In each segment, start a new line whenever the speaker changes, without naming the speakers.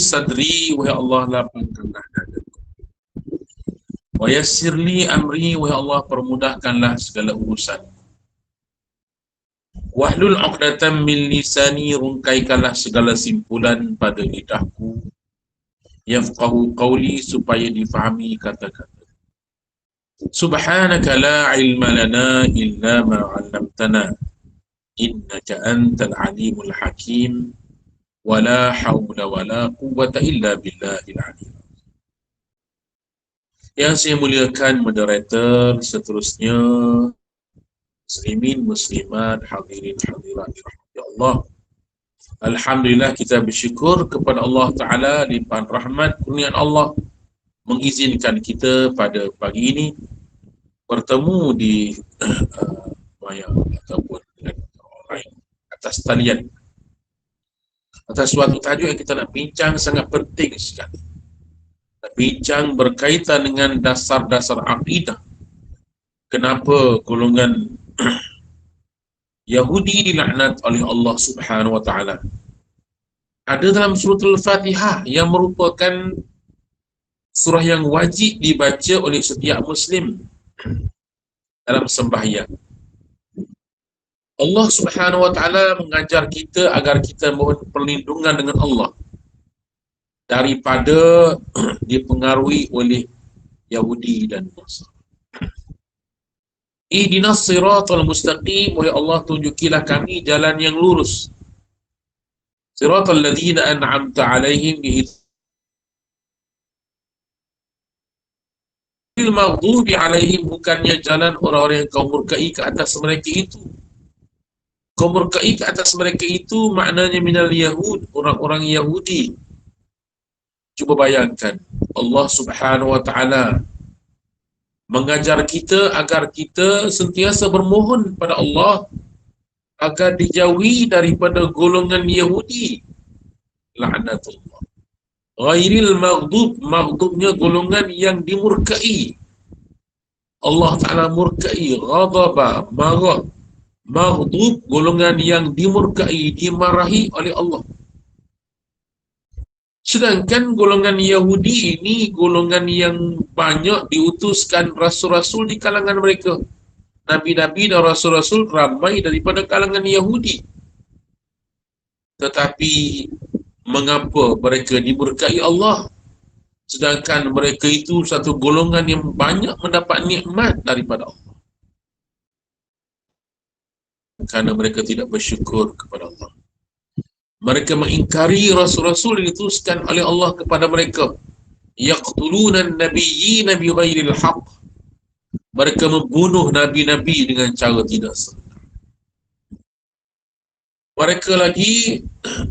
sadri, wahai Allah lapangkanlah dadaku. Wa yassir li amri, wahai Allah permudahkanlah segala urusan. Wahlul 'uqdatam min lisani, rungkaikanlah segala simpulan pada lidahku. Yafqahu qawli, supaya difahami kata-kata. Subhanaka la ilma lana illa ma 'allamtana innaka antal alimul hakim. Wala hawla wala quwwata illa billahil aliyyil azim. Yang saya muliakan moderator, seterusnya muslimin, muslimat, hadirin, hadirat dirahmati Allah. Alhamdulillah, kita bersyukur kepada Allah Ta'ala limpahan rahmat kurniaan Allah mengizinkan kita pada pagi ini bertemu di maya ataupun dengan orang atas talian atas suatu tajuk yang kita nak bincang sangat penting sekali. Nak bincang berkaitan dengan dasar-dasar akidah. Kenapa golongan Yahudi dilaknat oleh Allah Subhanahu wa taala? Ada dalam surah Al-Fatihah yang merupakan surah yang wajib dibaca oleh setiap muslim dalam sembahyang. Allah Subhanahu wa taala mengajar kita agar kita mohon perlindungan dengan Allah daripada dipengaruhi oleh Yahudi dan Nasrani. Ihdinas siratal mustaqim, wahai Allah tunjukilah kami jalan yang lurus. Siratal ladzina an'amta 'alaihim bil maghdubi 'alaihim, bukannya jalan orang-orang yang kau murkai ke atas mereka itu. Kau murkai ke atas mereka itu maknanya minal Yahud, orang-orang Yahudi. Cuba bayangkan, Allah Subhanahu wa taala mengajar kita agar kita sentiasa bermohon pada Allah agar dijauhi daripada golongan Yahudi. La'natullah. Ghairil maghdub, maghdubnya golongan yang dimurkai. Allah Ta'ala murkai, ghadaba, marah. Maghdub, golongan yang dimurkai, dimarahi oleh Allah. Sedangkan golongan Yahudi ini golongan yang banyak diutuskan rasul-rasul di kalangan mereka. Nabi-nabi dan rasul-rasul ramai daripada kalangan Yahudi. Tetapi mengapa mereka dimurkai Allah? Sedangkan mereka itu satu golongan yang banyak mendapat nikmat daripada Allah. Kerana mereka tidak bersyukur kepada Allah. Mereka mengingkari rasul-rasul yang diutuskan oleh Allah kepada mereka. Yaqtulunan nabiyyina bighairil haqq. Mereka membunuh nabi-nabi dengan cara tidak sebenar.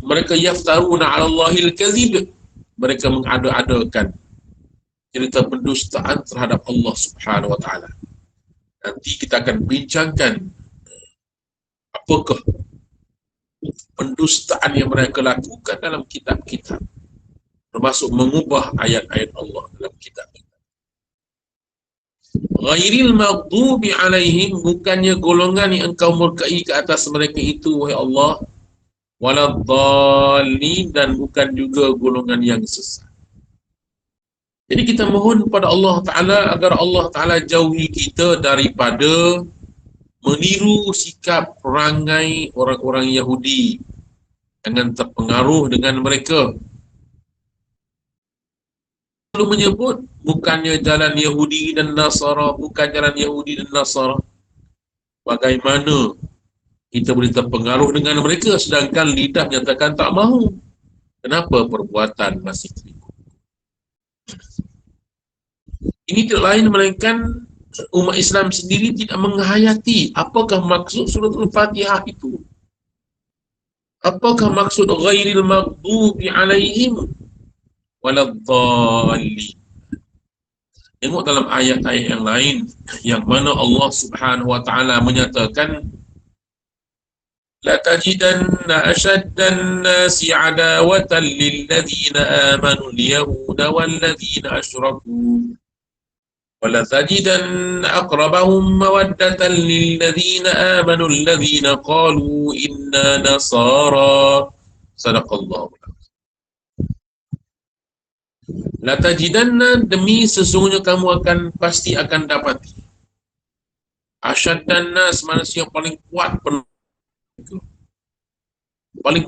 Mereka yaftaruna 'ala Allahil kadzib. Mereka mengada-adakan cerita pendustaan terhadap Allah Subhanahu wa taala. Nanti kita akan bincangkan apakah pendustaan yang mereka lakukan dalam kitab-kitab, termasuk mengubah ayat-ayat Allah dalam kitab-kitab. Ghairil maghdubi 'alaihim, bukannya golongan yang engkau murkai ke atas mereka itu, wahai Allah, waladhdallin, dan bukan juga golongan yang sesat. Jadi kita mohon kepada Allah Ta'ala agar Allah Ta'ala jauhi kita daripada meniru sikap perangai orang-orang Yahudi. Jangan terpengaruh dengan mereka. Lalu menyebut bukannya jalan Yahudi dan Nasara, bukan jalan Yahudi dan Nasara. Bagaimana kita boleh terpengaruh dengan mereka sedangkan lidah menyatakan tak mahu? Kenapa perbuatan masih terikut? Ini tidak lain melainkan umat Islam sendiri tidak menghayati apakah maksud surah Al-Fatihah itu. Apakah maksud ghairil maghdubi 'alaihim waladhdallin? Tengok dalam ayat-ayat yang lain yang mana Allah Subhanahu wa taala menyatakan la tajidanna ashaddan nasi 'adawatan lil ladzina amanu al-yahuda wal ladzina asyraku وَلَتَجِدَنَّ أَقْرَبَهُمْ مَوَدَّةً لِلَّذِينَ آمَنُوا الَّذِينَ قَالُوا إِنَّا نَصَارَى. صدق الله. La tajidanna, demi sesungguhnya kamu akan pasti akan dapati. Asyaddan nas, manusia yang paling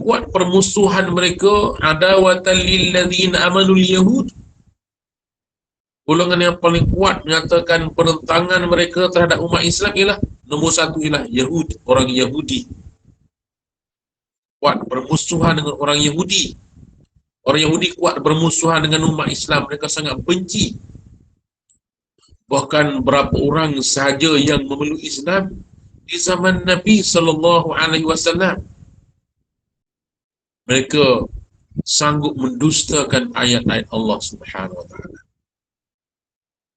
kuat permusuhan mereka, adawatan lil ladzina amanul yahud. Golongan yang paling kuat menyatakan penentangan mereka terhadap umat Islam ialah nombor satu ialah Yahud, orang Yahudi. Kuat bermusuhan dengan orang Yahudi. Orang Yahudi kuat bermusuhan dengan umat Islam. Mereka sangat benci. Bahkan berapa orang sahaja yang memeluk Islam di zaman Nabi SAW, mereka sanggup mendustakan ayat-ayat Allah Subhanahu Wa Taala.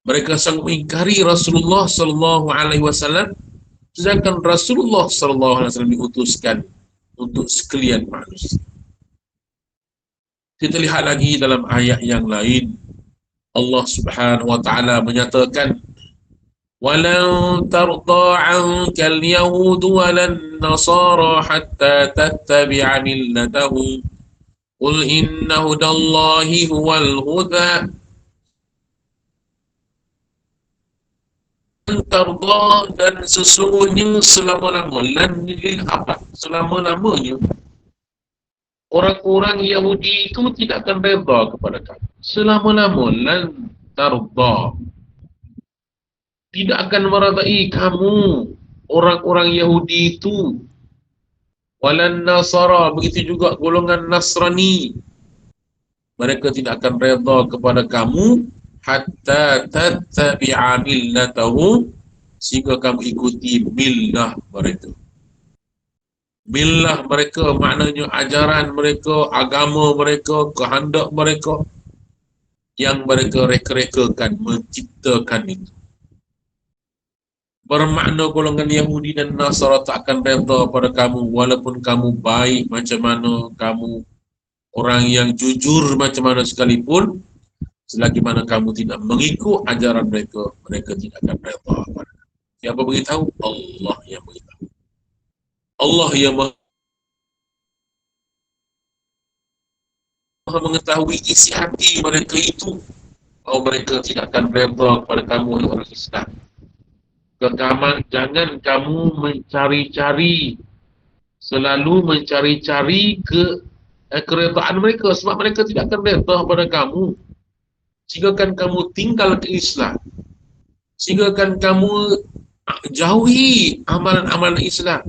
Mereka sanggup mengingkari Rasulullah SAW, sedangkan Rasulullah SAW diutuskan untuk sekalian manusia. Kita lihat lagi dalam ayat yang lain, Allah Subhanahu Wa Taala menyatakan, "Walan tarda 'ankal yahud walan nasara hatta tattabi'a millatahum. Qul inna hudallahi huwal huda." Tarda, dan sesungguhnya selama-lamanya, selama-lamanya orang-orang Yahudi itu tidak akan redha kepada kamu. Selama-lamanya tarda, tidak akan meradai kamu orang-orang Yahudi itu. Walan nasara, begitu juga golongan Nasrani, mereka tidak akan redha kepada kamu hatta tattabi'a millatahu, sehingga kamu ikuti millah mereka. Millah mereka maknanya ajaran mereka, agama mereka, kehendak mereka yang mereka reka-rekakan, menciptakan itu. Bermakna golongan Yahudi dan Nasara tak akan redha pada kamu walaupun kamu baik macam mana, kamu orang yang jujur macam mana sekalipun. Selagi mana kamu tidak mengikut ajaran mereka, mereka tidak akan redha pada kamu. Siapa beritahu? Allah yang beritahu. Allah yang mengetahui isi hati mereka itu, bahawa mereka tidak akan redha kepada kamu orang Islam. Jangan kamu mencari-cari, selalu mencari-cari keredaan mereka, sebab mereka tidak akan redha pada kamu. Sehinggakan kamu tinggal ke Islam, sehinggakan kamu jauhi amalan-amalan Islam.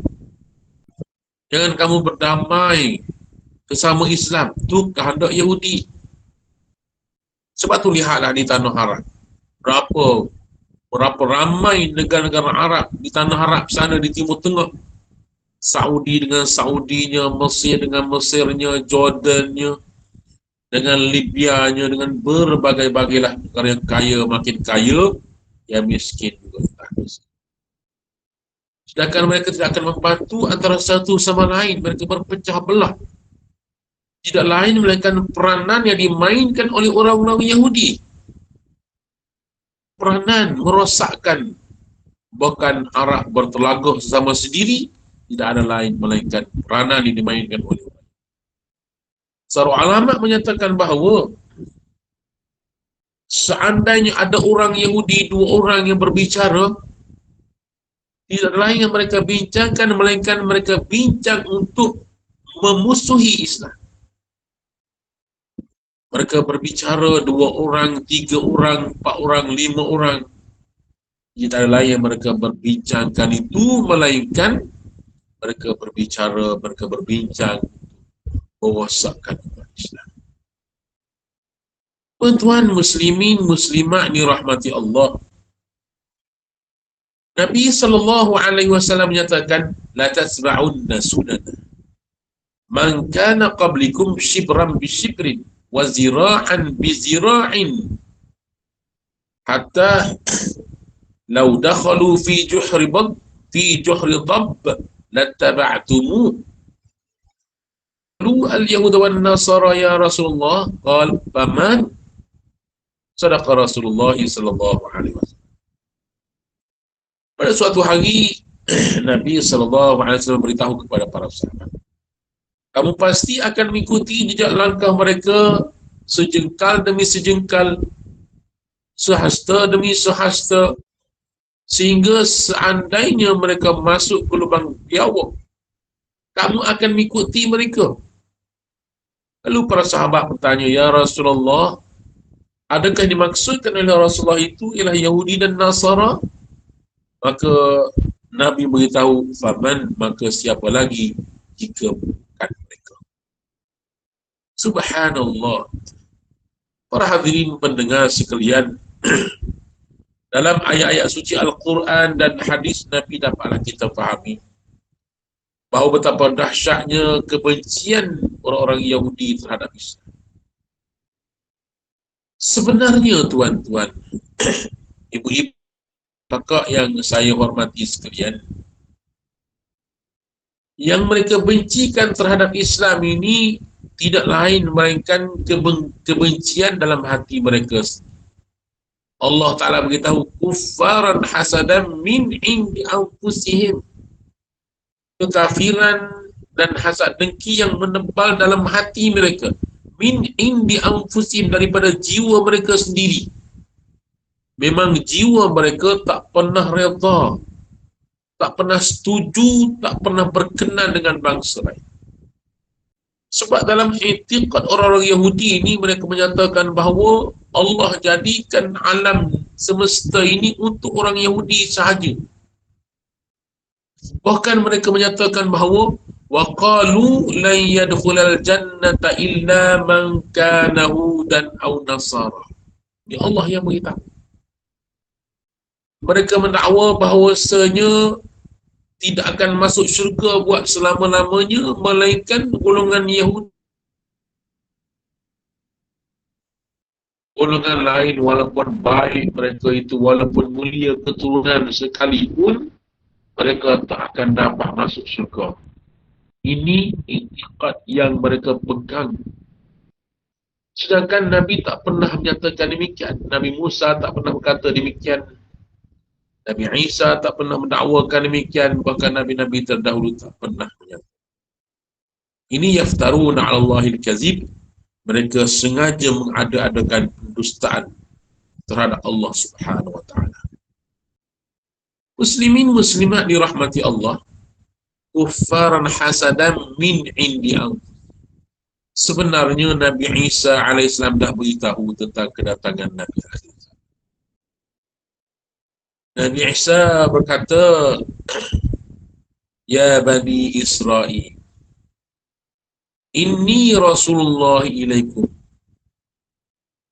Jangan kamu berdamai bersama Islam. Itu kehendak Yahudi. Sebab tu lihatlah di tanah Arab, berapa ramai negara-negara Arab di tanah Arab sana di Timur Tengah. Saudi dengan Saudinya, Mesir dengan Mesirnya, Jordannya dengan Libyanya, dengan berbagai-bagailah negara yang kaya makin kaya, yang miskin juga tak miskin. Sedangkan mereka tidak akan membantu antara satu sama lain, mereka berpecah belah. Tidak lain melainkan peranan yang dimainkan oleh orang-orang Yahudi. Peranan merosakkan, bahkan Arab bertelagah sesama sendiri, tidak ada lain melainkan peranan yang dimainkan oleh orang. Seorang alamat menyatakan bahawa seandainya ada orang Yahudi, dua orang yang berbicara, tidak lain yang mereka bincangkan melainkan mereka bincang untuk memusuhi Islam. Mereka berbicara dua orang, tiga orang, empat orang, lima orang. Tidak ada lain yang mereka berbincangkan itu melainkan mereka berbicara, mereka berbincang merosakkan umat Islam. Tuan-tuan muslimin muslimat dirahmati Allah, Nabi SAW menyatakan, la tasba'unna sunana man kana qablikum shibran bi shibrin wa zira'an bi zira'in hatta law dakhalu fi juhri dhab lattaba'tumu. Al-Yahud wa Nasara ya Rasulullah. Qal faman? Sadaqa Rasulullah sallallahu alaihi wasallam. Pada suatu hari Nabi sallallahu alaihi wasallam beritahu kepada para sahabat, kamu pasti akan mengikuti jejak langkah mereka sejengkal demi sejengkal, sehasta demi sehasta, sehingga seandainya mereka masuk ke lubang biawak, kamu akan mengikuti mereka. Lalu para sahabat bertanya, ya Rasulullah, adakah dimaksudkan oleh Rasulullah itu ialah Yahudi dan Nasara? Maka Nabi beritahu, faman, maka siapa lagi jika bukan mereka. Subhanallah. Para hadirin pendengar sekalian, dalam ayat-ayat suci Al-Quran dan hadis Nabi dapatlah kita fahami bahawa betapa dahsyatnya kebencian orang-orang Yahudi terhadap Islam. Sebenarnya tuan-tuan, ibu-ibu, kakak yang saya hormati sekalian, yang mereka bencikan terhadap Islam ini tidak lain melainkan kebencian dalam hati mereka. Allah Ta'ala beritahu, kuffaran hasadan min indi anfusihim, kekafiran dan hasad dengki yang menebal dalam hati mereka, min indi anfusihim, daripada jiwa mereka sendiri. Memang jiwa mereka tak pernah redha, tak pernah setuju, tak pernah berkenan dengan bangsa lain. Sebab dalam i'tiqad orang-orang Yahudi ini, mereka menyatakan bahawa Allah jadikan alam semesta ini untuk orang Yahudi sahaja. Bahkan mereka menyatakan bahawa وَقَالُوا لَنْ يَدْخُلَ الْجَنَّةَ إِلَّا مَنْ كَانَ هُودًا أَوْ نَصَارًا. Ini Allah yang beritahu. Mereka mendakwa bahawasanya tidak akan masuk syurga buat selama-lamanya melainkan golongan Yahudi. Golongan lain walaupun baik mereka itu, walaupun mulia keturunan sekalipun, mereka tak akan dapat masuk syurga. Ini i'tiqad yang mereka pegang. Sedangkan Nabi tak pernah menyatakan demikian. Nabi Musa tak pernah berkata demikian. Nabi Isa tak pernah mendakwakan demikian. Bahkan Nabi-Nabi terdahulu tak pernah menyatakan. Ini yaftaruna 'ala Allahil kazib. Mereka sengaja mengada-adakan pendustaan terhadap Allah Subhanahu wa taala. Muslimin muslimat dirahmati Allah, kuffaran hasadan min indi anfusihim. Sebenarnya Nabi Isa alaihissalam dah beritahu tentang kedatangan Nabi akhir. Nabi Isa berkata, ya Bani Israel, inni Rasulullah ilaikum.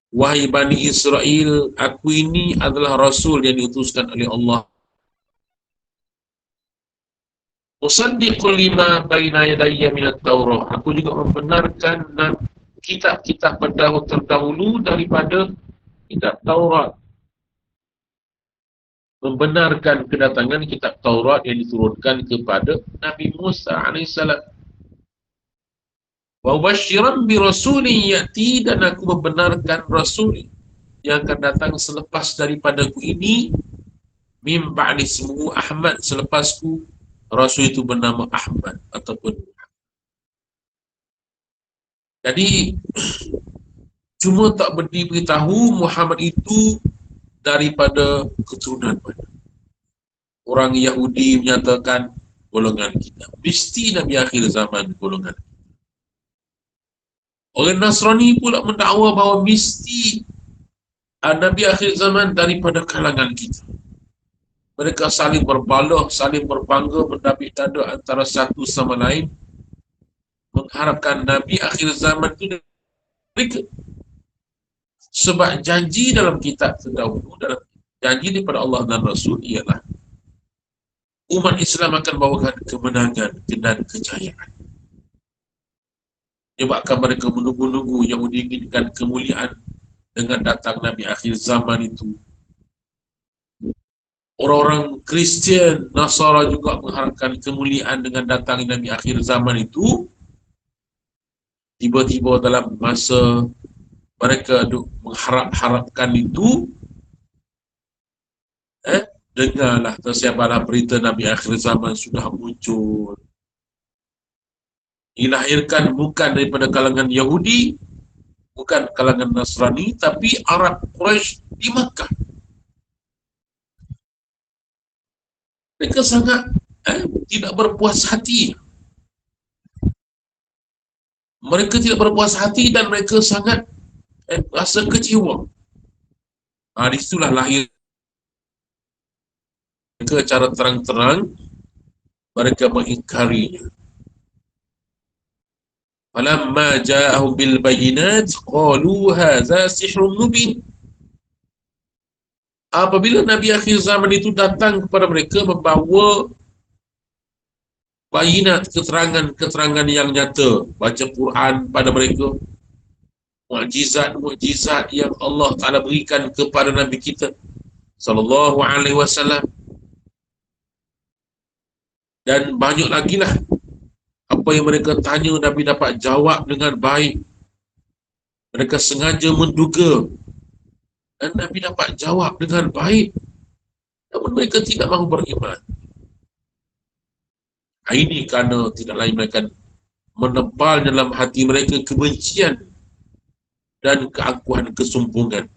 Wahai Bani Israel, aku ini adalah Rasul yang diutuskan oleh Allah. Musaddiqul lima baina yadayya minat Taurah. Aku juga membenarkan kitab-kitab terdahulu daripada kitab Taurat. Membenarkan kedatangan kitab Taurat yang diturunkan kepada Nabi Musa alaihissalam. Wa basyiran bi rasulin ya'ti, dan aku membenarkan rasul yang akan datang selepas daripadaku ini, mim ba'di ismuhu Ahmad, selepasku rasul itu bernama Ahmad ataupun. Jadi cuma tak diberitahu Muhammad itu daripada keturunan mana. Orang Yahudi menyatakan golongan kita, mesti Nabi akhir zaman golongan. Orang Nasrani pula mendakwa bahawa mesti Nabi akhir zaman daripada kalangan kita. Mereka saling berbalah, saling berbangga, berdabik dada antara satu sama lain, mengharapkan Nabi akhir zaman itu dari mereka. Sebab janji dalam kitab terdahulu, dalam janji daripada Allah dan Rasul ialah umat Islam akan bawakan kemenangan dan kejayaan. Menyebabkan mereka menunggu-nunggu yang diinginkan kemuliaan dengan datang Nabi akhir zaman itu. Orang-orang Kristian, Nasara juga mengharapkan kemuliaan dengan datang Nabi akhir zaman itu. Tiba-tiba dalam masa mereka mengharap-harapkan itu, dengarlah, tersiaplah berita Nabi akhir zaman sudah muncul. Dilahirkan bukan daripada kalangan Yahudi, bukan kalangan Nasrani, tapi Arab Quraisy di Makkah. Mereka sangat tidak berpuas hati. Mereka tidak berpuas hati dan mereka sangat rasa kecewa. Disitulah lahir mereka cara terang-terang mereka mengingkarinya. Falamma ja'ahum bil bayinat qalu hadza sihrun mubin. Apabila Nabi akhir zaman itu datang kepada mereka membawa bayinat, keterangan-keterangan yang nyata, baca Quran pada mereka, mukjizat-mukjizat yang Allah Ta'ala berikan kepada Nabi kita sallallahu alaihi wasallam, dan banyak lagi lah apa yang mereka tanya Nabi dapat jawab dengan baik. Mereka sengaja menduga dan Nabi dapat jawab dengan baik, namun mereka tidak mahu beriman. Ini kerana tidak lain melainkan menebal dalam hati mereka kebencian dan keangkuhan kesombongan.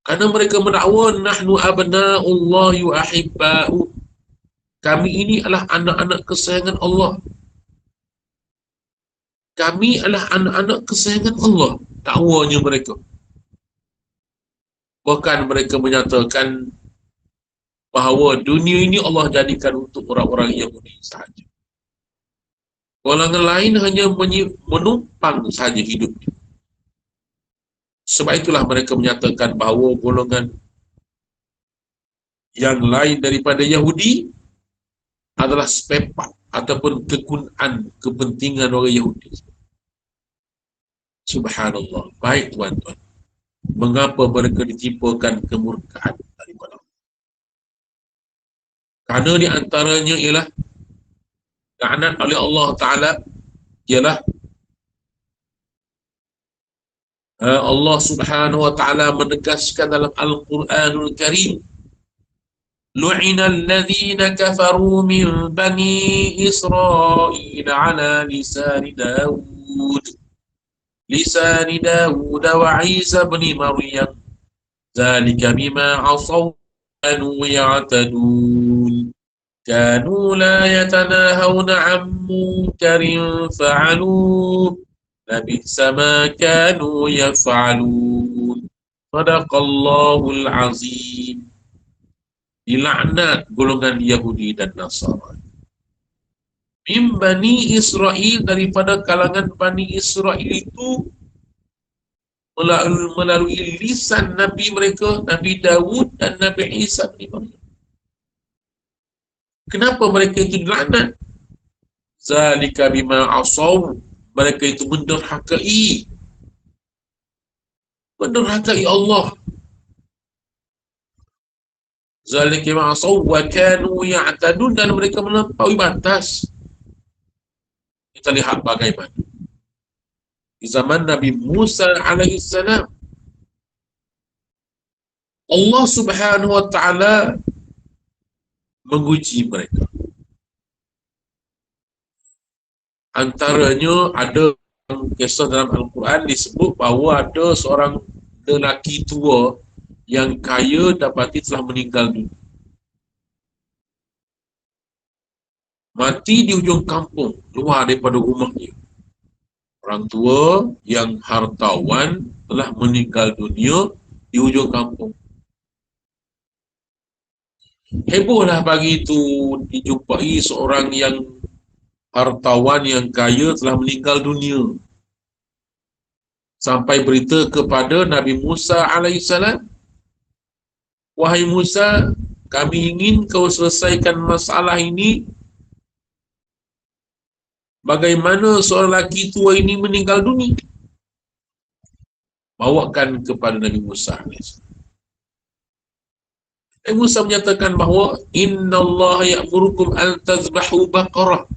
Kerana mereka mendakwa nahnu abna'ullahi wa ahibba'u, kami ini adalah anak-anak kesayangan Allah. Kami adalah anak-anak kesayangan Allah. Dakwanya mereka. Bahkan mereka menyatakan bahawa dunia ini Allah jadikan untuk orang-orang Yahudi sahaja. Golongan lain hanya menumpang sahaja hidupnya. Sebab itulah mereka menyatakan bahawa golongan yang lain daripada Yahudi adalah spare part ataupun kegunaan kepentingan orang Yahudi. Subhanallah. Baik tuan-tuan, mengapa mereka ditimpakan kemurkaan daripada Allah? Kerana di antaranya ialah laknat oleh Allah Ta'ala, ialah Allah Subhanahu Wa Ta'ala menegaskan dalam Al-Quranul Karim, lu'ina alladhina kafaru min bani Israel ala lisani Dawud wa Isa bin Maryam zalika bima asaw kanu ya'tadun kanu la yatanahawna 'an munkarin fa'aluh labisa ma kanu yaf'alun. Sadaqallahul azim. Dilaknat golongan Yahudi dan Nasara. Min Bani Israel, daripada kalangan Bani Israel itu melalui lisan Nabi mereka, Nabi Dawud dan Nabi Isa bin Maryam. Kenapa mereka itu dilaknat? Zalika bima asaw, mereka itu menderhakai Allah. Zalika bima asaw wa kanu ya'tadun, dan mereka melampaui batas. Kita lihat bagaimana di zaman Nabi Musa alaihissalam, Allah Subhanahu Wa Ta'ala menguji mereka. Antaranya ada kisah dalam Al-Quran disebut bahawa ada seorang lelaki tua yang kaya dapati telah meninggal dunia. Mati di ujung kampung, luar daripada rumahnya. Orang tua yang hartawan telah meninggal dunia di ujung kampung. Hebohlah pagi itu dijumpai seorang yang hartawan yang kaya telah meninggal dunia. Sampai berita kepada Nabi Musa alaihissalam, wahai Musa, kami ingin kau selesaikan masalah ini. Bagaimana seorang lelaki tua ini meninggal dunia? Bawakan kepada Nabi Musa alaihissalam. Nabi Musa menyatakan bahawa innallaha ya'murukum an tazbahu baqarah.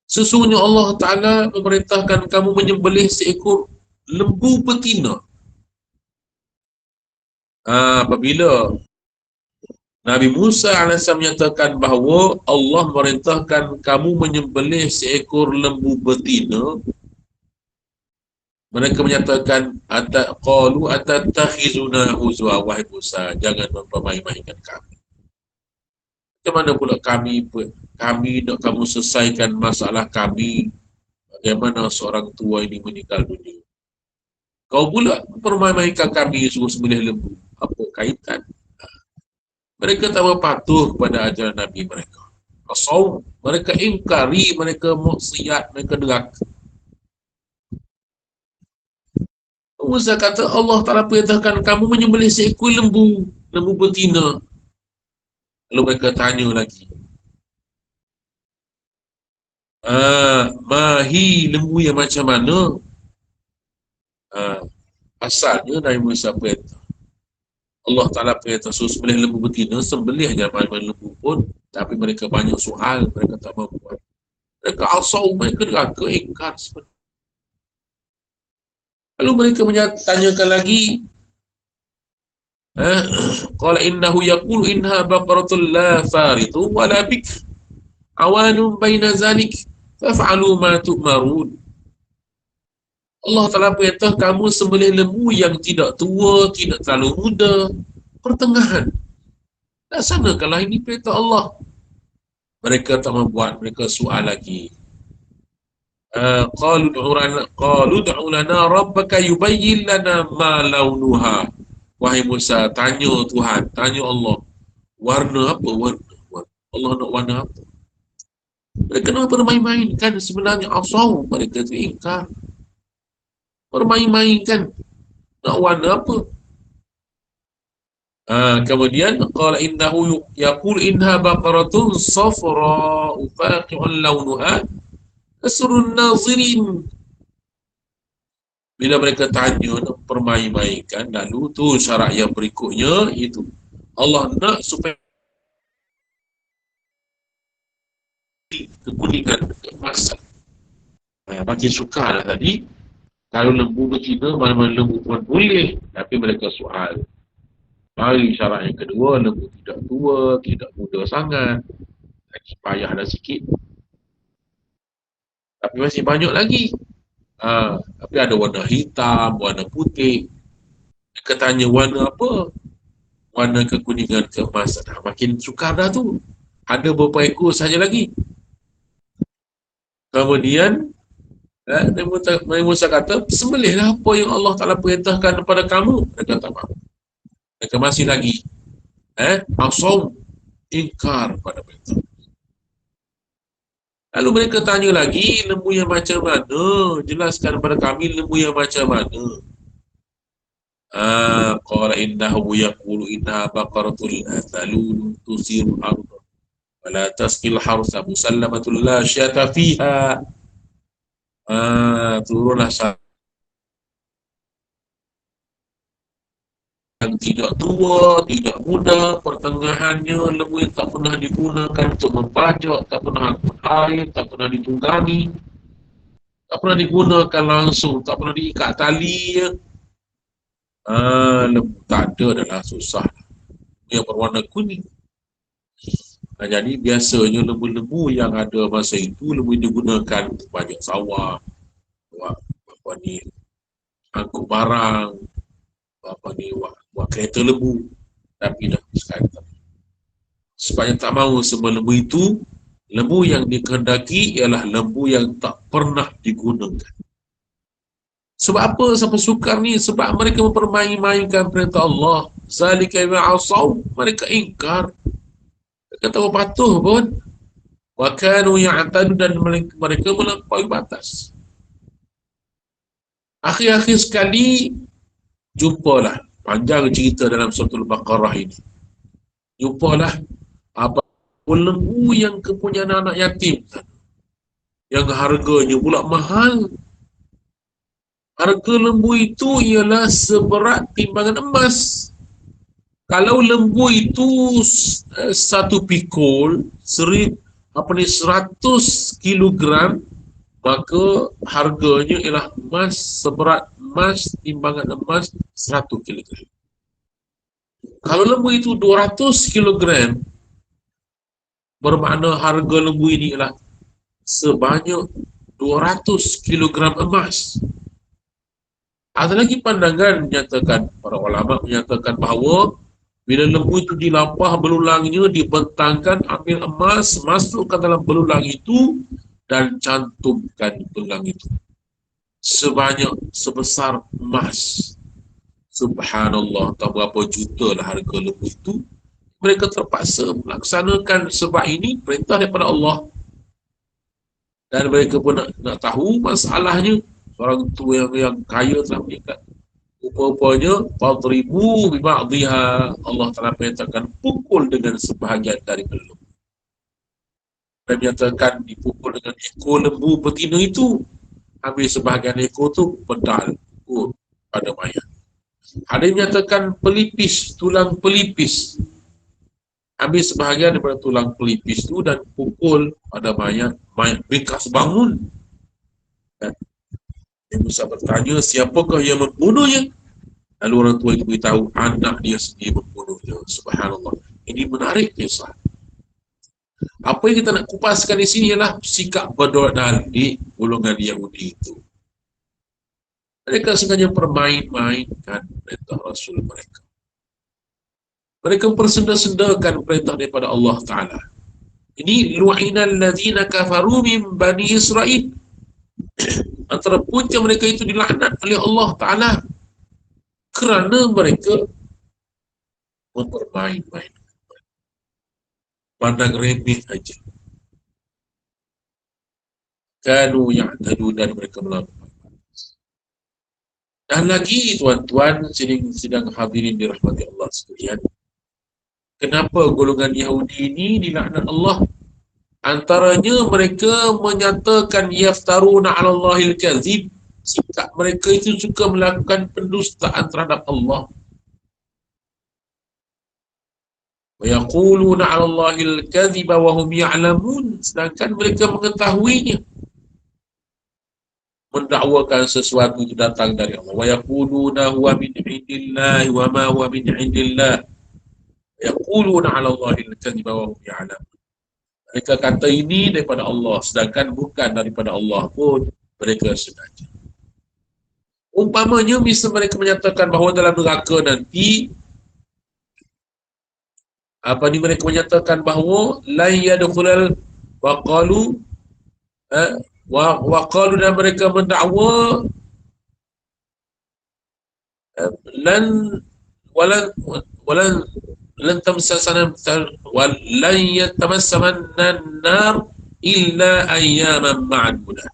Sesungguhnya Allah Ta'ala memerintahkan kamu menyembelih seekor lembu betina. Apabila Nabi Musa AS menyatakan bahawa Allah memerintahkan kamu menyembelih seekor lembu betina, Mereka menyatakan qalu atattakhizuna huzwa, wahai Musa, jangan mempermain-mainkan kami. Macam mana pula kami nak kamu selesaikan masalah kami, bagaimana seorang tua ini meninggal dunia. Kau pula mempermain-mainkan kami suruh sembelih lembu. Apa kaitan? Mereka tak patuh kepada ajaran Nabi mereka. Asal mereka ingkari, mereka maksiat, mereka deraka. Musa kata Allah Ta'ala perintahkan kamu menyembelih seekor lembu betina. Lalu mereka tanya lagi, mahi lembu yang macam mana? Asalnya Nabi Musa perintah, Allah Ta'ala perintah suruh sembelih lembu betina, sembelih jangan main-main lembu pun. Tapi mereka banyak soal, mereka tak mahu buat. Mereka asal, mereka deraka, ingkar sebenarnya. Lalu mereka tanyakan lagi, qala innahu yaqulu innaha baqaratul la faridun wa la bikr awanun baina zalik faf'alu ma tu'marun. Allah Ta'ala perintah kamu sembelih lembu yang tidak tua, tidak terlalu muda, pertengahan. Laksanakanlah, ini perintah Allah. Mereka tak membuat, mereka soal lagi. Qalu du'u lana rabbaka yubayyin lana ma launuha. Wahai Musa, tanya Tuhan, tanya Allah, warna apa? Warna. Allah nak warna apa? Mereka nak bermain-mainkan sebenarnya asal mereka itu ingkar. Bermain-mainkan nak warna apa? Kemudian qala innahu yaqul innaha baqaratun safra'u faqi'un launuha tasurrun nazirin. Bila mereka tanya nak permain-mainkan, lalu tu syarat yang berikutnya itu Allah nak supaya kekuningan, keemasan. Makin sukar lah tadi. Kalau lembu betina, mana-mana lembu pun boleh. Tapi mereka soal. Mari syarat yang kedua, lembu tidak tua, tidak muda sangat. Lagi payahlah sikit. Tapi masih banyak lagi. Tapi ada warna hitam, warna putih. Mereka tanya warna apa? Warna kekuningan, keemasan. Makin sukar dah tu. Ada beberapa ekor saja lagi. Kemudian Nabi Musa kata, sembelihlah apa yang Allah Ta'ala perintahkan kepada kamu. Mereka tak mahu. Mereka masih lagi asal ingkar pada perintah. Lalu mereka tanya lagi, lembu yang macam mana? Jelaskan kepada kami lembu yang macam mana. Qala innahu yaqulu innaha baqaratul athalun tusirul ardh wa la tasqil harsa musallamatul la syata fiha. Turunlah yang tidak tua, tidak muda, pertengahannya, lembu yang tak pernah digunakan untuk membajak, tak pernah angkut air, tak pernah ditunggangi, tak pernah digunakan langsung, tak pernah diikat tali. Lembu tak ada adalah susah. Yang berwarna kuning. Jadi biasanya lembu-lembu yang ada masa itu, lembu yang digunakan untuk banyak sawah, angkut barang, buat kereta lembu. Tapi dah sekarang sebabnya tak mahu semua lembu itu, lembu yang dikehendaki ialah lembu yang tak pernah digunakan. Sebab apa sampai sukar ni? Sebab mereka mempermain-mainkan perintah Allah. Zalika ma'asaw, mereka ingkar. Mereka tak patuh pun. Wa kanu ya'tadu, dan mereka melampaui batas. Akhir-akhir sekali jumpalah, panjang cerita dalam surah Al-Baqarah ini. Jumpalah apa lembu yang kepunyaan anak yatim, yang harganya pula mahal. Harga lembu itu ialah seberat timbangan emas. Kalau lembu itu satu pikul, 100 kilogram, maka harganya ialah emas seberat emas, timbangan emas 100 kilogram. Kalau lembu itu 200 kilogram, bermakna harga lembu ini ialah sebanyak 200 kilogram emas. Ada lagi pandangan menyatakan, para ulama menyatakan bahawa bila lembu itu dilampah belulangnya, dibentangkan, ambil emas, masukkan dalam belulang itu dan cantumkan belulang itu sebanyak sebesar emas. Subhanallah, tak berapa juta lah harga lembu itu. Mereka terpaksa melaksanakan sebab ini perintah daripada Allah. Dan mereka pun nak tahu masalahnya. Orang tu yang kaya telah meningkat. Rupa-rupanya, fadribu biba'dhiha. Allah telah menyatakan pukul dengan sebahagian dari lembu. Dan menyatakan dipukul dengan ekor lembu betina itu. Ambil sebahagian ekor tu, pedal pukul pada mayat. Ada yang menyatakan pelipis, tulang pelipis. Ambil sebahagian daripada tulang pelipis itu dan pukul pada mayat bingkas bangun. Dan Nabi Musa bertanya, siapakah yang membunuhnya? Lalu orang tua itu beritahu, anak dia sendiri membunuhnya. Subhanallah. Ini menarik kisah. Apa yang kita nak kupaskan di sini ialah sikap berdolak di golongan Yahudi itu. Mereka sengaja permain-mainkan perintah Rasul mereka. Mereka persenda-sendakan perintah daripada Allah Ta'ala. Ini lu'inal ladzina kafaru min Bani Israel. Antara punca mereka itu dilaknat oleh Allah Ta'ala kerana mereka mempermain-main. Pandang remeh saja. Kanu ya'tadu, dan mereka melakukan. Dan lagi tuan-tuan sidang hadirin dirahmati Allah sekalian, kenapa golongan Yahudi ini dilaknat Allah? Antaranya mereka menyatakan yaftaruna 'ala Allahil kadzib. Sikap mereka itu suka melakukan pendustaan terhadap Allah. Wa yaquluna 'ala Allahil kadziba wa hum ya'lamun, sedangkan mereka mengetahuinya. Mendakwakan sesuatu itu datang dari Allah. Wa yaquluna huwa min indillah wa ma huwa min indillah. Yaquluna 'ala Allahil kadziba wa hum ya'lamun. Mereka kata ini daripada Allah, sedangkan bukan daripada Allah pun mereka sengaja. Umpamanya, misal mereka menyatakan bahawa dalam neraka nanti, mereka menyatakan bahawa la yadkhulul waqalu waqalu, dan mereka mendakwa lan lan tamsasana walan yatamassamanna an-nar illa ayyaman ma'dudah.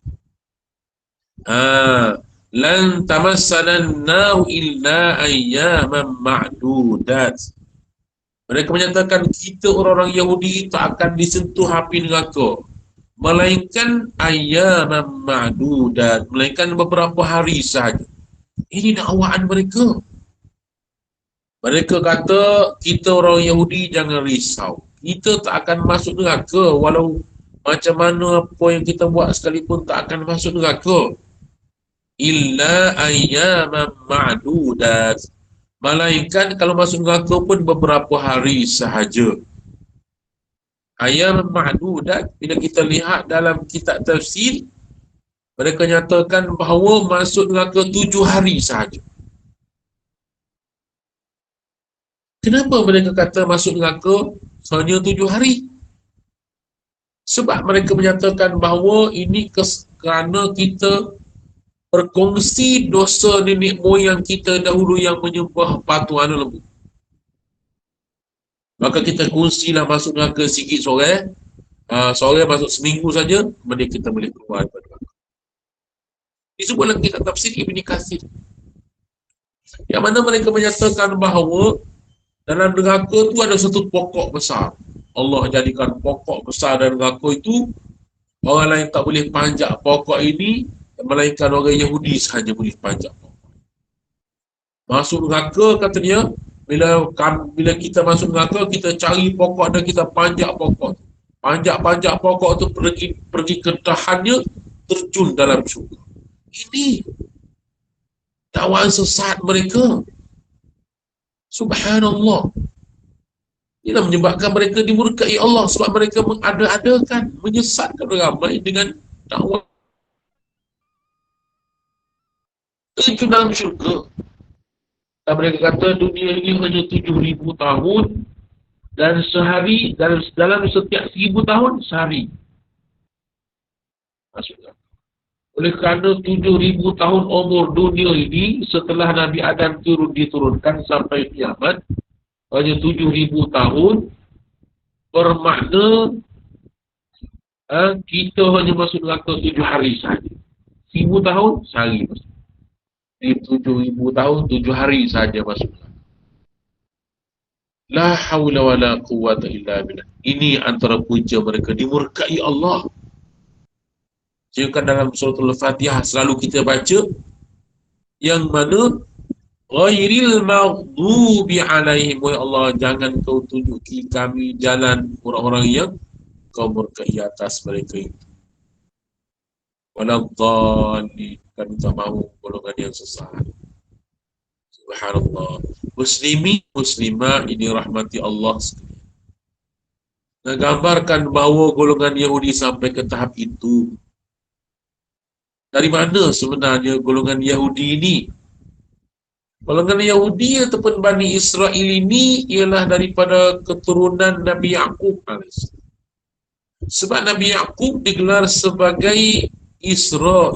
Lan tamassana an-nar illa ayyaman ma'dudat. Mereka menyatakan kita orang-orang Yahudi tak akan disentuh api neraka melainkan ayyaman ma'dudat, melainkan beberapa hari sahaja. Ini dakwaan mereka. Mereka kata, kita orang Yahudi jangan risau. Kita tak akan masuk neraka walau macam mana apa yang kita buat sekalipun tak akan masuk neraka. Illa ayyaman ma'dudat. Melainkan kalau masuk neraka pun beberapa hari sahaja. Ayyaman ma'dudat, bila kita lihat dalam kitab tafsir, mereka nyatakan bahawa masuk neraka 7 hari sahaja. Kenapa mereka kata masuk neraka hanya 7 hari? Sebab mereka menyatakan bahawa ini kerana kita berkongsi dosa nenek moyang kita dahulu yang menyembah patung lembu. Maka kita kongsilah masuk neraka sikit sore. Sore masuk seminggu saja, kemudian kita boleh keluar daripada neraka. Disebut dalam kitab tafsir Ibn Katsir. Yang mana mereka menyatakan bahawa dalam neraka tu ada satu pokok besar. Allah jadikan pokok besar dalam neraka itu. Orang lain tak boleh panjat pokok ini, melainkan orang Yahudi sahaja boleh panjat pokok. Masuk neraka katanya, bila kita masuk neraka, kita cari pokok dan kita panjat pokok. Panjat pokok tu pergi ke dahannya, terjun dalam syurga. Ini dakwaan sesat mereka. Subhanallah. Inilah menyebabkan mereka dimurkai Allah, sebab mereka mengada-adakan, menyesatkan ramai dengan dakwah. Itu dalam syurga. Dan mereka kata dunia ini hanya 7,000 tahun dan sehari, dalam setiap 1,000 tahun sehari. Maksudnya, oleh kerana 7,000 tahun umur dunia ini setelah Nabi Adam diturunkan sampai kiamat hanya 7,000 tahun, bermakna kita hanya masuk neraka 7 hari sahaja. 1,000 tahun sehari masuk. Di 7,000 tahun 7 hari sahaja masuk. La hawla wa la quwwata illa billah. Ini antara punca mereka dimurkai Allah. Jika dalam surah Al-Fatihah selalu kita baca yang mana ghairil maghdubi alaihim, ya Allah, jangan kau tunjuki kami jalan orang-orang yang kau murkai atas mereka itu. Waladhdallin, kami tak mahu golongan yang sesat. Subhanallah. Muslimin muslimah ini rahmati Allah sekalian. Menggambarkan bahawa golongan Yahudi sampai ke tahap itu. Dari mana sebenarnya golongan Yahudi ini? Golongan Yahudi ataupun Bani Israel ini ialah daripada keturunan Nabi Yaqub AS. Sebab Nabi Yaqub digelar sebagai Israel.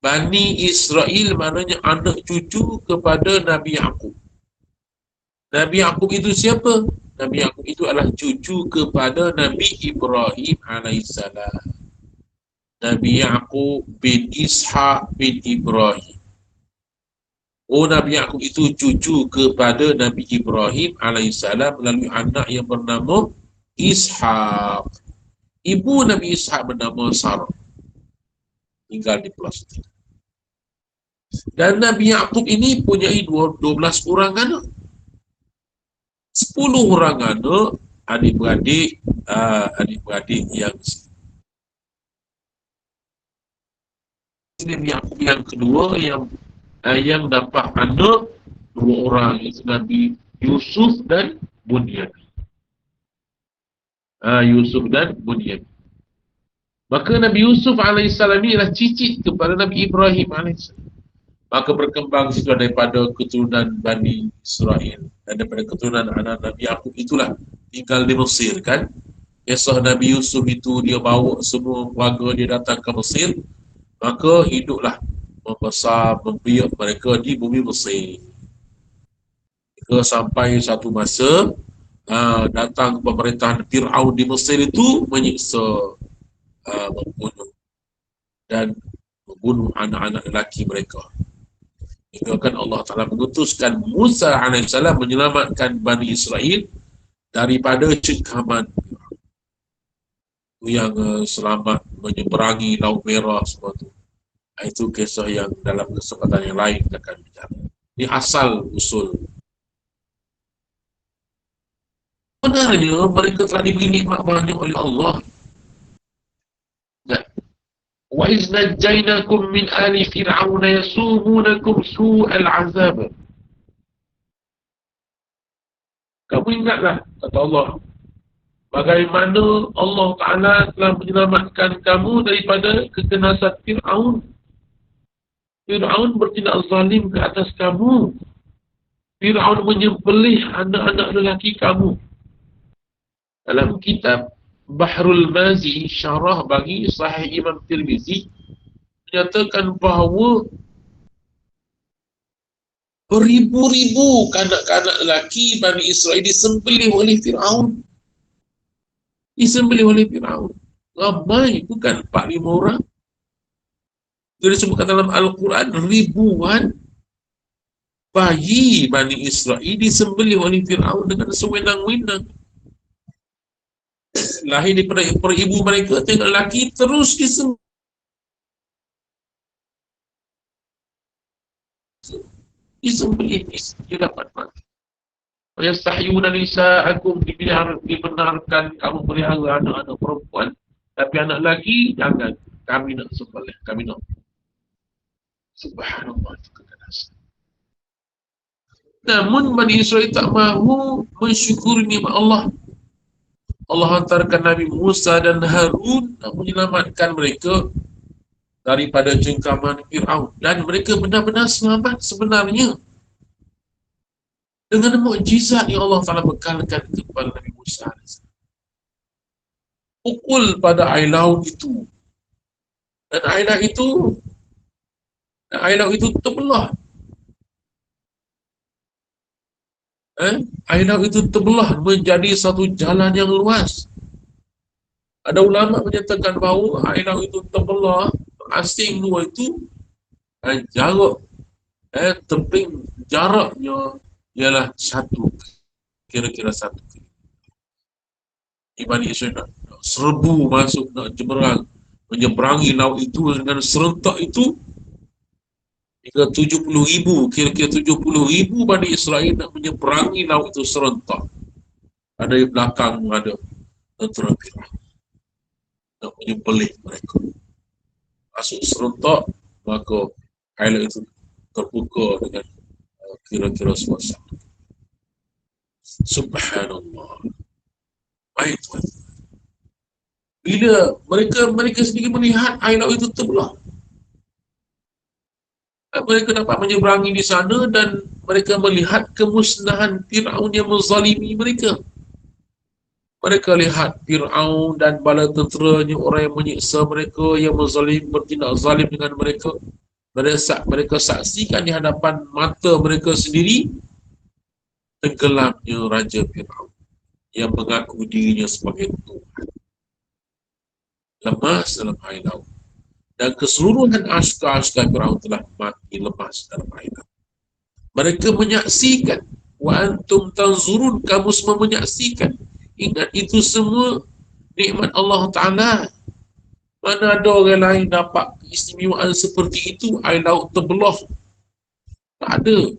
Bani Israel maknanya anak cucu kepada Nabi Yaqub. Nabi Yaqub itu siapa? Nabi Yaqub itu adalah cucu kepada Nabi Ibrahim alaihissalam. Nabi Yaqub bin Ishaq bin Ibrahim. Oh, Nabi Yaqub itu cucu kepada Nabi Ibrahim alaihissalam melalui anak yang bernama Ishaq. Ibu Nabi Ishaq bernama Sarah. Tinggal di Palestin. Dan Nabi Yaqub ini punyai 12 orang anak. 10 orang anak, adik-beradik yang Nabi Yaqub yang kedua yang dapat anak 2 orang, iaitu Nabi Yusuf dan Bunyamin. Yusuf dan Bunyamin. Maka Nabi Yusuf alaihissalam ini adalah cicit kepada Nabi Ibrahim alaihissalam. Maka berkembang situ daripada keturunan Bani Israel dan daripada keturunan anak Nabi Yaqub itulah tinggal di Mesir, kan? Kisah Nabi Yusuf itu dia bawa semua keluarga dia datang ke Mesir. Maka hiduplah membesar, membiak mereka di bumi Mesir. Jika sampai satu masa datang pemerintahan Fir'aun di Mesir itu menyiksa, membunuh dan membunuh anak-anak lelaki mereka. Hingga kan Allah Ta'ala mengutuskan Musa AS menyelamatkan Bani Israel daripada cengkaman yang selamat menyeberangi Laut Merah semua itu. Itu kisah yang dalam kesempatan yang lain kita akan bicara. Ini asal usul. Sebenarnya mereka telah diberi nikmat banyak oleh Allah. Wa iz najjaynakum min ali fir'auna yasumunakum su'al 'azab. Kamu ingatlah, kata Allah, bagaimana Allah Ta'ala telah menyelamatkan kamu daripada kekanasan Fir'aun. Fir'aun bertindak zalim ke atas kamu. Fir'aun menyembelih anak-anak lelaki kamu. Dalam kitab Bahrul Mazi, syarah bagi Sahih Imam Tirmizi, menyatakan bahawa beribu-ribu kanak-kanak lelaki Bani Israel disembelih oleh Fir'aun. Disembelih oleh Fir'aun. Ramai, bukan 4-5 orang. Itu disebutkan dalam Al-Quran, ribuan bayi Bani Israel disembelih oleh Fir'aun dengan sewenang-wenang. Lahir daripada ibu mereka, tengok lelaki terus disembelih. Dia dapat mati. Yastahyuna nisa'akum, dibenarkan kamu pelihara anak-anak perempuan, tapi anak lelaki jangan. Kami nak sembelih, kami nak. Subhanallah, itu kekerasan. Namun Bani Israel tak mahu mensyukuri nikmat Allah. Allah hantarkan Nabi Musa dan Harun nak menyelamatkan mereka. daripada cengkaman Fir'aun, dan mereka benar-benar selamat sebenarnya dengan mukjizat yang Allah Ta'ala bekalkan kepada Nabi Musa AS. Pukul pada air laut itu, dan air laut itu terbelah. Air laut itu terbelah menjadi satu jalan yang luas. Ada ulama menyatakan bahawa air laut itu terbelah, asing dua itu, jarak tebing jaraknya ialah kira-kira satu. Ibani Israel nak serbu masuk, nak menyeberangi laut itu dengan serentak itu, hingga 70,000, kira-kira 70,000 Bani Israel nak menyeberangi laut itu serentak. Ada di belakang, ada tentera Fir'aun nak menyembelih mereka. Masuk serentak, maka air itu terbuka dengan kira-kira suasana. Subhanallah. Baik tuan. Bila mereka sendiri melihat air laut itu terbelah, mereka dapat menyeberangi di sana, dan mereka melihat kemusnahan Fir'aun yang menzalimi mereka. Mereka lihat Fir'aun dan bala tenteranya, orang yang menyiksa mereka, yang menzalim, bertindak zalim dengan mereka. Mereka saksikan di hadapan mata mereka sendiri tenggelamnya Raja Fir'aun yang mengaku dirinya sebagai Tuhan, lemas dalam air laut. Dan keseluruhan askar-askar Fir'aun telah mati lemas dalam air laut. Mereka menyaksikan, wa antum tanzurun, kamu semua menyaksikan. Ingat, itu semua nikmat Allah Ta'ala. Mana ada orang lain dapat keistimewaan seperti itu, air laut terbelah. Tak ada.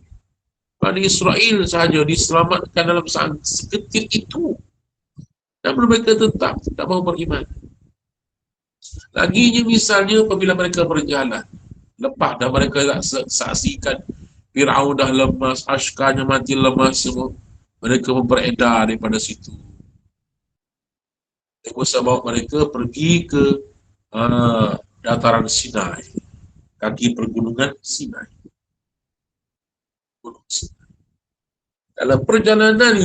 Bani Israel sahaja diselamatkan dalam saat seketika itu. Namun mereka tetap tak mahu beriman. Laginya misalnya apabila mereka berjalan, lepas dah mereka saksikan Fir'aun dah lemas, askarnya mati lemas semua, mereka memperedar daripada situ. Musa bawa mereka pergi ke dataran Sinai, kaki pergunungan Sinai. Gunung Sinai. Dalam perjalanan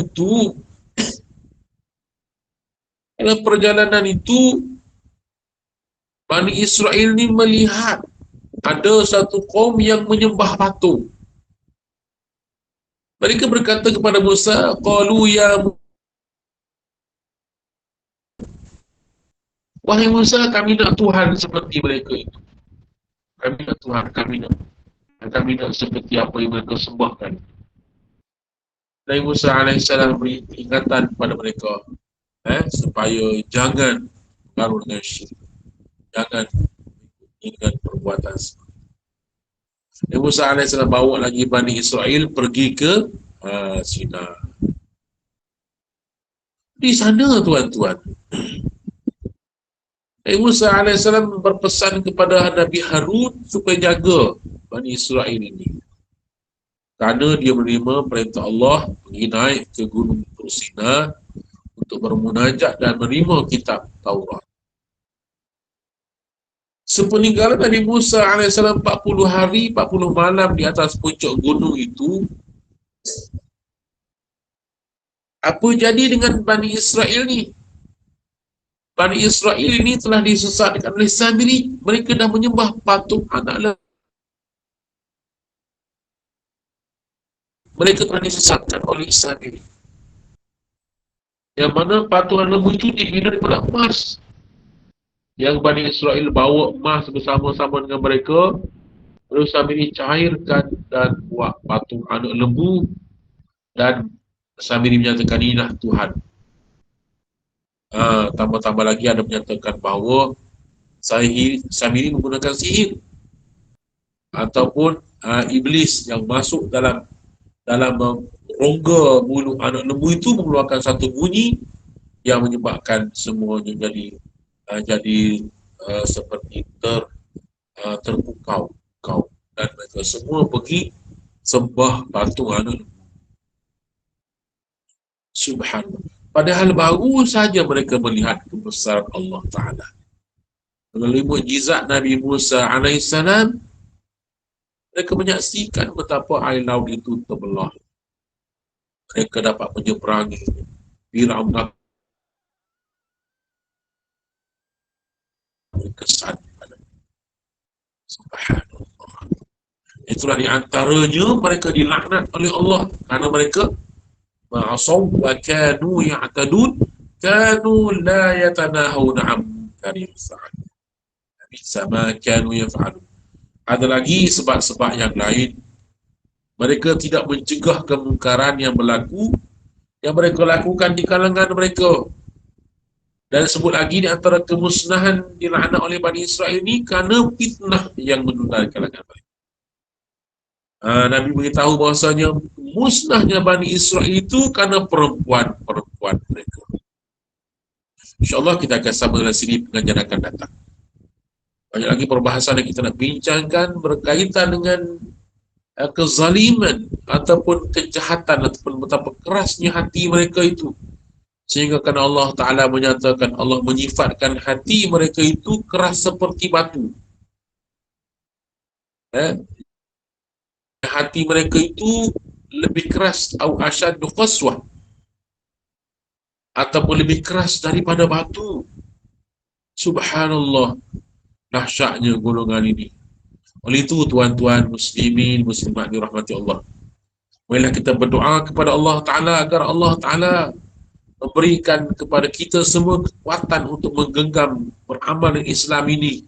itu, Bani Israel ni melihat ada satu kaum yang menyembah patung. Mereka berkata kepada Musa, qalu ya wahai Musa, kami nak Tuhan seperti mereka itu. Kami nak Tuhan, kami nak seperti apa yang mereka sembahkan. Nabi Musa AS beri peringatan kepada mereka, supaya jangan pengaruh dengan syirik, jangan dengan perbuatan seperti. Nabi Musa AS bawa lagi Bani Israel pergi ke Sinai. Di sana tuan-tuan, Nabi Musa AS berpesan kepada Nabi Harun supaya jaga Bani Israel ini, kerana dia menerima perintah Allah pergi naik ke Gunung Sinai untuk bermunajat dan menerima kitab Taurat. Sepeninggalan Nabi Musa AS 40 hari 40 malam di atas puncak gunung itu, apa jadi dengan Bani Israel ni? Bani Israel ini telah disesatkan oleh Samiri. Mereka dah menyembah patung anak lembu. Mereka telah disesatkan oleh Samiri, yang mana patung anak lembu itu dibina daripada emas. Yang Bani Israel bawa emas bersama-sama dengan mereka, lalu Samiri cairkan dan buat patung anak lembu, dan Samiri menyatakan inilah Tuhan. Tambah-tambah lagi ada menyatakan bahawa Samiri menggunakan sihir ataupun iblis yang masuk dalam rongga bulu anak lembu itu mengeluarkan satu bunyi yang menyebabkan semuanya jadi seperti terpukau, dan mereka semua pergi sembah patung anak lembu. Subhanallah. Padahal baru saja mereka melihat kebesaran Allah Ta'ala. melalui mukjizat Nabi Musa alaihissalam, mereka menyaksikan betapa air laut itu terbelah. Mereka dapat menyeberangi. Firaun berkesan. Subhanallah. Itulah di antaranya mereka dilaknat oleh Allah kerana mereka ma'asaw wa kanu ya'tadun kanu la yatanahawna 'an munkarin fa'alu. Bisa ma kanu yaf'alun. Ada lagi sebab-sebab yang lain. Mereka tidak mencegah kemungkaran yang berlaku, yang mereka lakukan di kalangan mereka. Dan sebut lagi di antara kemusnahan dilaknat oleh Bani Israel ini kerana fitnah yang menunda di kalangan mereka. Nabi beritahu bahasanya musnahnya Bani Israel itu kerana perempuan-perempuan mereka. InsyaAllah kita akan sama dalam sini pengajian akan datang. Banyak lagi perbahasan yang kita nak bincangkan berkaitan dengan kezaliman ataupun kejahatan ataupun betapa kerasnya hati mereka itu. Sehingga kerana Allah Ta'ala menyatakan, Allah menyifatkan hati mereka itu keras seperti batu. Hati mereka itu lebih keras atau asyaddu qaswah, ataupun lebih keras daripada batu. Subhanallah, dahsyatnya golongan ini. Oleh itu tuan-tuan muslimin muslimat dirahmati Allah, marilah kita berdoa kepada Allah Ta'ala agar Allah Ta'ala memberikan kepada kita semua kekuatan untuk menggenggam beramal dengan Islam ini.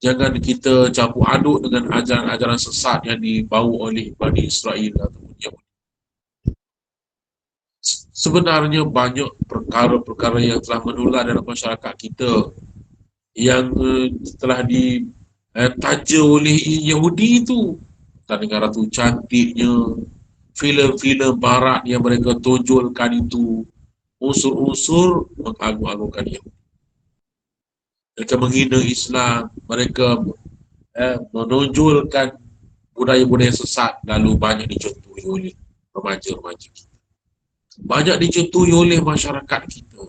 Jangan kita campur aduk dengan ajaran-ajaran sesat yang dibawa oleh Bani Israel ataupun Yahudi. Sebenarnya banyak perkara-perkara yang telah menular dalam masyarakat kita yang telah ditaja oleh Yahudi itu. Dengan Ratu Cantiknya, filem-filem barat yang mereka tonjolkan itu unsur-unsur mengagung-agungkan Yahudi. Mereka menghina Islam, mereka menonjolkan budaya-budaya sesat, lalu banyak dicontohi oleh remaja-remaja kita. Banyak dicontohi oleh masyarakat kita.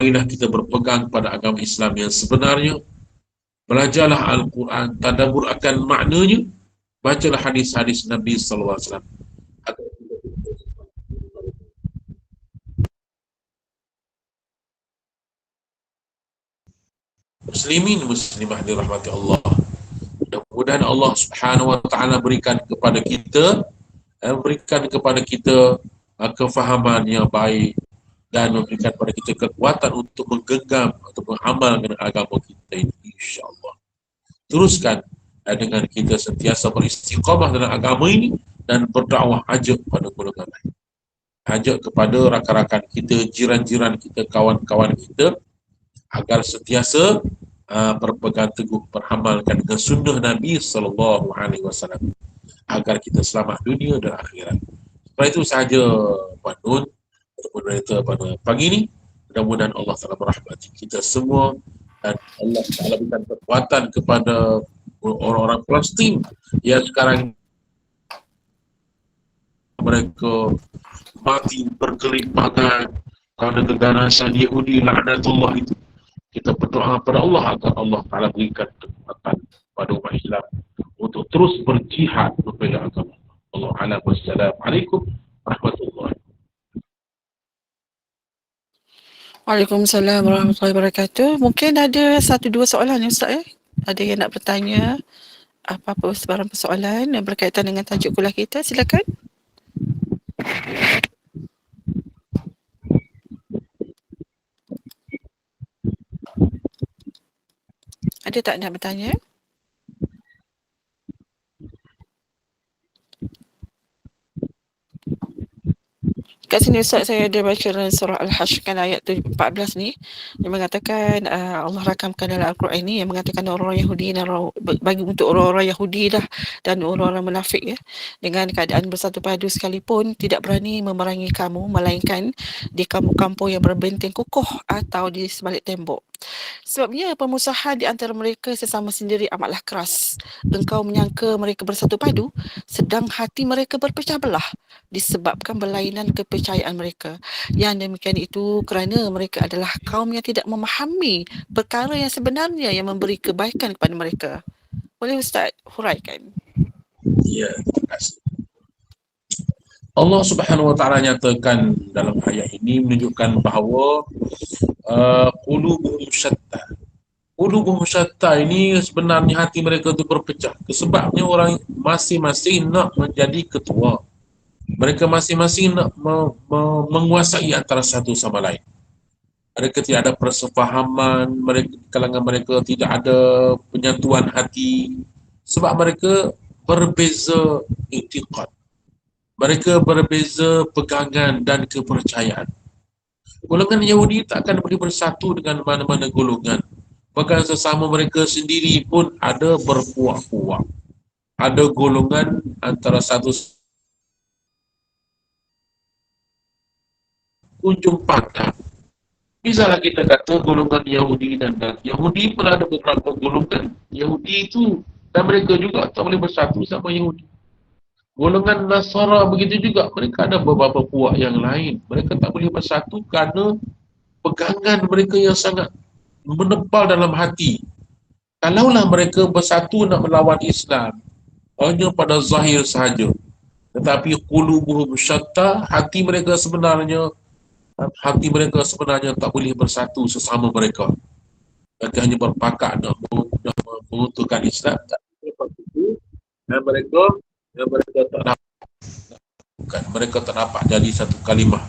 Marilah kita berpegang pada agama Islam yang sebenarnya. Belajarlah Al-Quran, tadabbur akan maknanya, bacalah hadis-hadis Nabi sallallahu alaihi wasallam. Muslimin muslimah dirahmati Allah. Mudah-mudahan Allah Subhanahu wa taala berikan kepada kita kefahaman yang baik dan memberikan kepada kita kekuatan untuk menggenggam atau beramal dengan agama kita ini, insya-Allah. Teruskan dengan kita sentiasa beristiqamah dalam agama ini dan berdakwah, ajak kepada golongan lain. Ajak kepada rakan-rakan kita, jiran-jiran kita, kawan-kawan kita agar sentiasa berpegang teguh, beramalkan dengan sunnah Nabi sallallahu alaihi wasallam agar kita selamat dunia dan akhirat. Seperti itu sahaja Puan Nun untuk berita pada pagi ini. Mudah-mudahan Allah Taala merahmati kita semua dan Allah Taala berikan kekuatan kepada orang-orang Palestin yang sekarang mereka mati bergelimpangan kerana keganasan Yahudi laknatullah itu. Kita berdoa kepada Allah agar Allah Ta'ala berikan kekuatan pada umat Islam untuk terus berjihad membela agama Allah. Wassalamualaikum warahmatullahi wabarakatuh.
Waalaikumsalam warahmatullahi wabarakatuh. Mungkin ada 1-2 soalan ya Ustaz. Ada yang nak bertanya apa-apa sebarang persoalan yang berkaitan dengan tajuk kuliah kita, silakan. Ada tak nak bertanya? Kat sini Ustaz, saya ada baca dalam surah Al-Hashr kan ayat 14 ni yang mengatakan Allah rakamkan dalam Al-Quran ini yang mengatakan orang Yahudi dan bagi untuk orang-orang Yahudi dah dan orang-orang munafik ya, dengan keadaan bersatu padu sekalipun tidak berani memerangi kamu melainkan di kampung-kampung yang berbenteng kokoh atau di sebalik tembok. Sebabnya permusuhan di antara mereka sesama sendiri amatlah keras. Engkau menyangka mereka bersatu padu sedang hati mereka berpecah belah disebabkan berlainan kepentingan kepercayaan mereka. Yang demikian itu kerana mereka adalah kaum yang tidak memahami perkara yang sebenarnya yang memberi kebaikan kepada mereka. Boleh Ustaz huraikan?
Ya, terima kasih. Allah Subhanahu wa taala nyatakan dalam ayat ini menunjukkan bahawa qulubuhum syatta. Qulubuhum syatta ini sebenarnya hati mereka itu berpecah. Sebabnya orang masing-masing nak menjadi ketua. Mereka masing-masing nak menguasai antara satu sama lain. Mereka tidak ada persefahaman, mereka, kalangan mereka tidak ada penyatuan hati. Sebab mereka berbeza i'tiqad. Mereka berbeza pegangan dan kepercayaan. Golongan Yahudi tak akan boleh bersatu dengan mana-mana golongan. Bahkan sesama mereka sendiri pun ada berpuak-puak. Ada golongan antara satu kunjung pangkat. Misalnya kita kata golongan Yahudi dan Yahudi pun ada beberapa golongan. Yahudi itu dan mereka juga tak boleh bersatu sama Yahudi. Golongan Nasara begitu juga, mereka ada beberapa puak yang lain. Mereka tak boleh bersatu kerana pegangan mereka yang sangat menebal dalam hati. Kalaulah mereka bersatu nak melawan Islam, hanya pada zahir sahaja. Tetapi qulubuhum syatta, hati mereka sebenarnya tak boleh bersatu sesama mereka. Mereka hanya berpakat nak mengutuhkan Islam, tak boleh bersatu. Dan mereka tak dapat, mereka tak dapat jadi satu kalimah,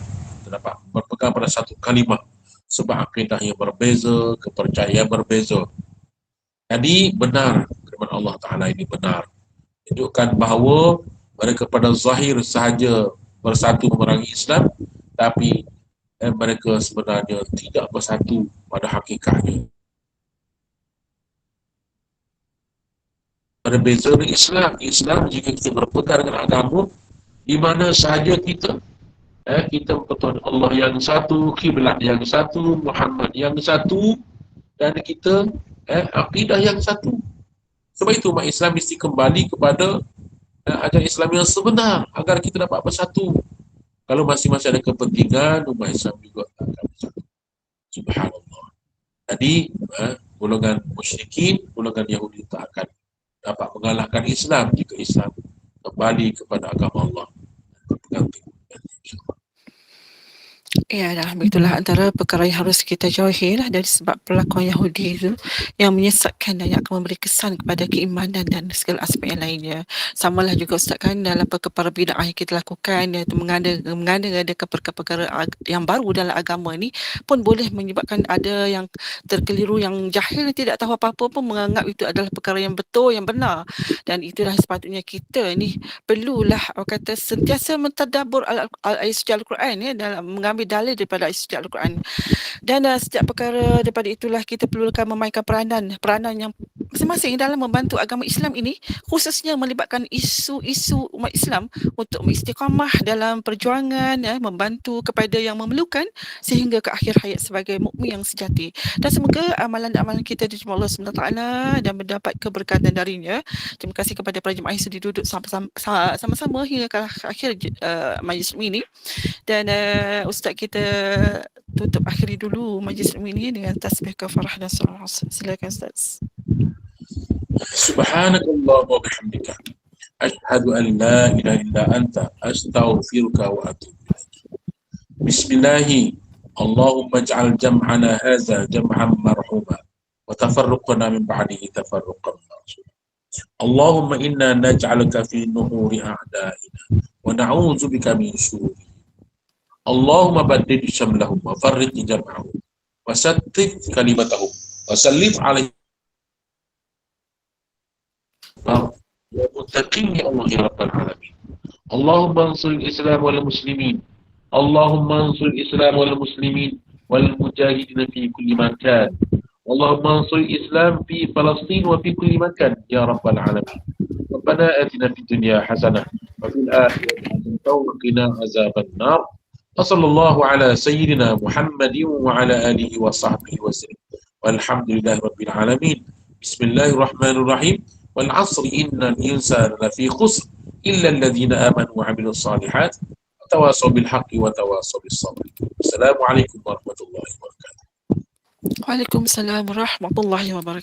tak dapat berpegang pada satu kalimah sebab akidah yang berbeza, kepercayaan berbeza. Jadi benar firman Allah Ta'ala ini benar, tunjukkan bahawa mereka pada zahir sahaja bersatu memerangi Islam, tapi mereka sebenarnya tidak bersatu pada hakikatnya. Berbeza dengan Islam jika kita berpegang dengan agama di mana sahaja kita berpegang Allah yang satu, kiblat yang satu, Muhammad yang satu, dan kita akidah yang satu. Sebab itu umat Islam mesti kembali kepada ajaran Islam yang sebenar agar kita dapat bersatu. Kalau masing-masing ada kepentingan, umat Islam juga tak akan bersatu. Subhanallah. Jadi golongan musyrikin, golongan Yahudi tak akan dapat mengalahkan Islam jika Islam kembali kepada agama Allah dan berpegang teguh.
Ya, dah itulah antara perkara yang harus kita jauhi lah dari sebab perlakuan Yahudi itu yang menyesatkan dan yang akan memberi kesan kepada keimanan dan segala aspek yang lainnya. Samalah juga Ustaz kan dalam perkara bid'ah yang kita lakukan, iaitu mengadakan perkara-perkara yang baru dalam agama ni pun boleh menyebabkan ada yang terkeliru, yang jahil tidak tahu apa-apa pun menganggap itu adalah perkara yang betul, yang benar. Dan itulah sepatutnya kita ni perlulah kata sentiasa mentadabbur ayat suci Al-Quran ya, dalam mengambil dalil daripada ayat suci Al-Quran. Dan setiap perkara daripada itulah kita perlukan memainkan peranan yang masing-masing dalam membantu agama Islam ini, khususnya melibatkan isu-isu umat Islam untuk istiqamah dalam perjuangan membantu kepada yang memerlukan sehingga ke akhir hayat sebagai mukmin yang sejati. Dan semoga amalan-amalan kita diterima Allah SWT dan mendapat keberkatan darinya. Terima kasih kepada para jemaah yang sudah duduk sama-sama hingga ke akhir majlis ini. Dan Ustaz kita tutup akhiri dulu majlis ini dengan tasbih kafarah dan surah. Silakan Ustaz.
Subhanakallah wa bihamdika asyhadu an la ilaha illa anta astaghfiruka wa atubu ilaik. Bismillahi Allahumma ij'al jam'ana hadza jam'an marhuma wa tafarruqana min ba'dihi tafarruqan marhuma. Allahumma inna naj'aluka fi nuhuri a'da'ina wa na'udzu bika min syururi. Allahumma baddid syamlahum wa farrij jam'ahum wa sattit kalimatahum wa sallif alaihim ya muttaqin ya Allah ya rabbal alamin. Allahumma ansur al-islam wal muslimin. Allahumma ansur al-islam wal muslimin wal mujahidin fi kulli makan. Allahumma ansur al-islam fi Palestin wa fi kulli makan ya rabbal alamin. Rabbana atina fid dunya hasanah wa fil akhirati hasanah wa qina azaban nar. Wassallallahu ala sayyidina Muhammadin wa ala alihi wa sahbihi wa sallam. Walhamdulillahi rabbil alamin. Bismillahirrahmanirrahim. Wal 'asri innal insana lafi khusr illa alladhina amanu wa 'amilus salihat wa tawasaw bil haqqi wa tawasaw bis sabr. Assalamualaikum warahmatullahi wabarakatuh.
Waalaikumsalam warahmatullahi wabarakatuh.